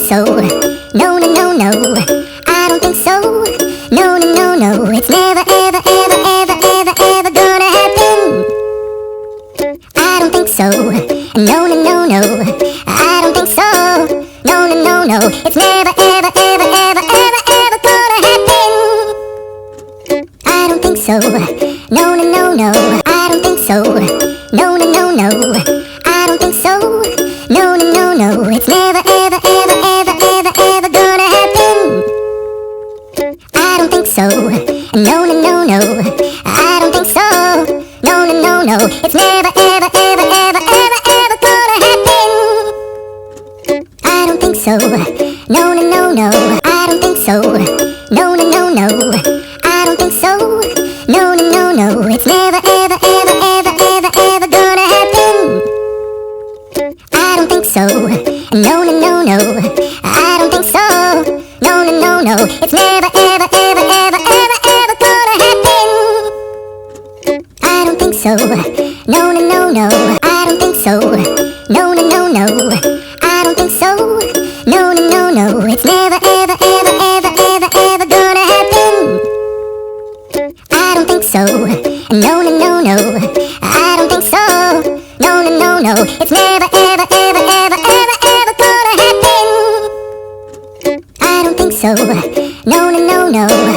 so. No, no, no, no. I don't think so. No, no, no, no. It's never, ever, ever, ever, ever, ever gonna happen. I don't think so. No, no, no, no. I don't think so. No, no, no, no. It's never, ever, ever, ever, ever, ever gonna happen. I don't think so. No, no, no, no. I don't think so. No, no, no, no. I don't think so. No, no, no, no. It's never, ever, ever, ever, ever, ever gonna happen. I don't think so. No, no, no, no. I don't think so. No, no, no, no. It's never, ever, ever, ever, ever, ever gonna happen. I don't think so. No, no, no, no. I don't think so. No, no, no, no. I don't think so. No, no, no, no. It's never, ever, ever, ever, ever, ever gonna happen. I don't think so. No, no, no, no. I don't think so. No, no, no, no. It's never, ever, ever, ever, ever, ever gonna happen. I don't think so. No, no, no, no. I don't think so. No, no, no, no. I don't think so. No, no, no, no. It's never, ever, ever, ever, ever, ever gonna happen. I don't think so. No, no, no, no. I don't think so. No, no, no, no. It's never, ever, ever, ever, ever, ever gonna happen. I don't think so. No, no, no, no.